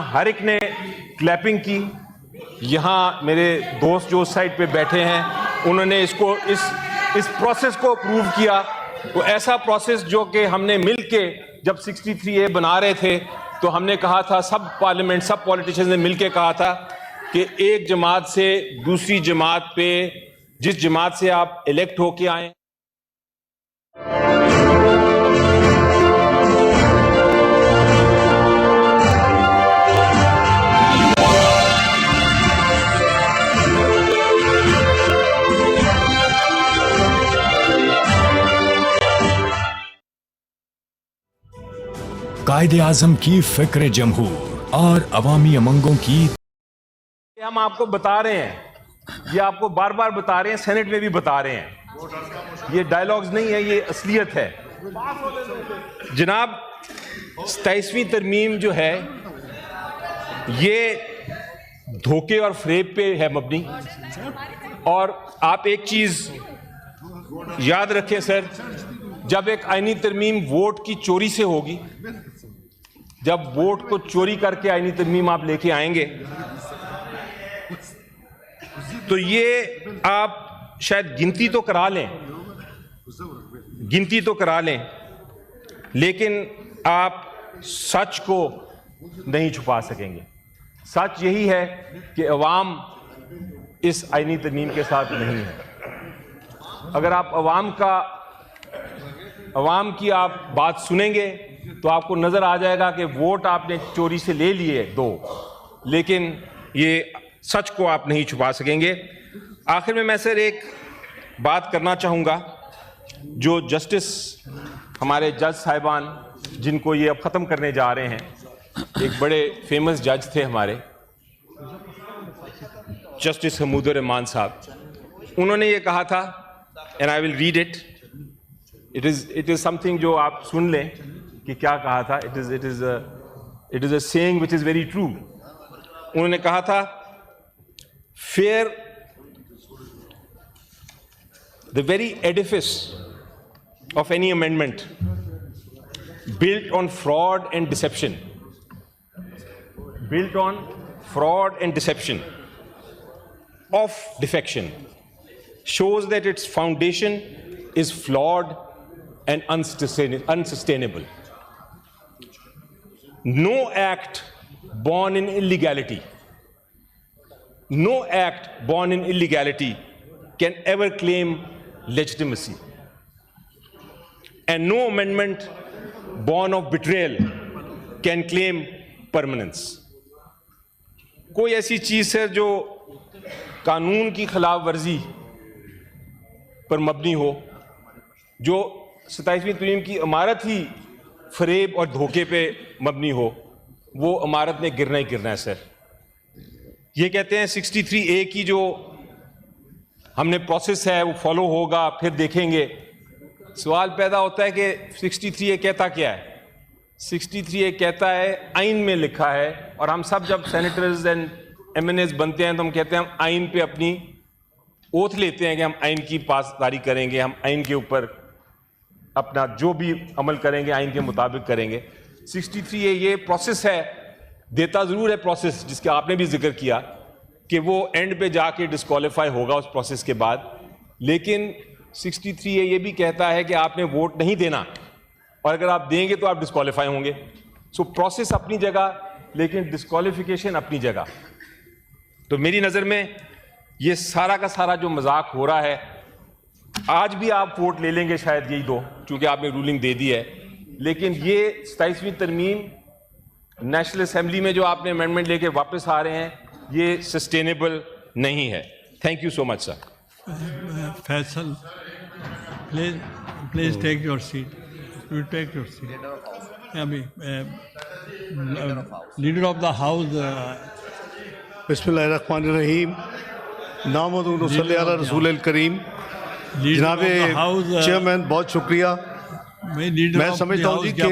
हर एक ने क्लैपिंग की। यहाँ मेरे दोस्त जो उस साइड पे बैठे हैं उन्होंने इसको इस प्रोसेस को अप्रूव किया। तो ऐसा प्रोसेस जो कि हमने मिलके जब 63A बना रहे थे तो हमने कहा था, सब पार्लियामेंट सब पॉलिटिशियंस ने मिलके कहा था कि एक जमात से दूसरी जमात पे, जिस जमात से आप इलेक्ट होके आए, कायदे आजम की फिक्र जमहूर और अवामी अमंगों की हम आपको बता रहे हैं, ये आपको बार बार बता रहे हैं, सेनेट में भी बता रहे हैं, ये डायलॉग्स नहीं है, ये असलियत है। जनाब 27वीं तरमीम जो है ये धोखे और फ्रेब पे है मबनी। और आप एक चीज याद रखें सर, जब एक आईनी तरमीम वोट की चोरी से होगी, जब वोट को चोरी करके आईनी तरमीम आप लेके आएंगे तो ये आप शायद गिनती तो करा लें, लेकिन आप सच को नहीं छुपा सकेंगे। सच यही है कि अवाम इस आईनी तरमीम के साथ नहीं है। अगर आप अवाम की आप बात सुनेंगे तो आपको नजर आ जाएगा कि वोट आपने चोरी से ले लिए 2, लेकिन ये सच को आप नहीं छुपा सकेंगे। आखिर में मैं सर एक बात करना चाहूँगा, जो जस्टिस हमारे जज साहिबान जिनको ये अब ख़त्म करने जा रहे हैं, एक बड़े फेमस जज थे हमारे, जस्टिस हमूदुर रहमान साहब। उन्होंने ये कहा था, and I will read it, it is something जो आप सुन लें कि क्या कहा था। It is a saying which is very true. उन्होंने कहा था, fair the very Edifice of any amendment built on fraud and deception, of defection, shows that its foundation is flawed and unsustainable. No act born in illegality can ever claim legitimacy, and no amendment born of betrayal can claim permanence. कोई ऐसी चीज है जो कानून की खिलाफ वर्जी पर मबनी हो, जो 27वीं तरमीम की इमारत ही फरेब और धोखे पे मबनी हो, वो इमारत ने गिरना ही गिरना है सर। ये कहते हैं 63A की जो हमने प्रोसेस है वो फॉलो होगा, फिर देखेंगे। सवाल पैदा होता है कि 63A कहता क्या है? 63A कहता है, आइन में लिखा है, और हम सब जब सेनेटर्स एंड MNAs बनते हैं तो हम कहते हैं हम आइन पे अपनी ओथ लेते हैं कि हम आइन की पासदारी करेंगे, हम आइन के ऊपर अपना जो भी अमल करेंगे आइन के मुताबिक करेंगे। 63A ये प्रोसेस है, देता ज़रूर है प्रोसेस, जिसका आपने भी जिक्र किया कि वो एंड पे जाके डिस्क्वालीफाई होगा उस प्रोसेस के बाद, लेकिन 63A ये भी कहता है कि आपने वोट नहीं देना, और अगर आप देंगे तो आप डिस्क्वालीफाई होंगे। सो प्रोसेस अपनी जगह, लेकिन डिस्क्वालिफिकेशन अपनी जगह। तो मेरी नज़र में ये सारा का सारा जो मजाक हो रहा है, आज भी आप वोट ले लेंगे शायद यही 2, चूंकि आपने रूलिंग दे दी है, लेकिन ये 27वीं तरमीम नेशनल असेंबली में जो आपने अमेंडमेंट लेके वापस आ रहे हैं, ये सस्टेनेबल नहीं है। Thank you so much sir. Faisal, please take your seat. You take your seat. Leader of the House. बिस्मिल्लाहिर्रहमानिर्रहीम। नामुद्दु सल्ली अला रसूलिल करीम। जनाब चेयरमैन बहुत शुक्रिया। मैं समझता हूँ जी कि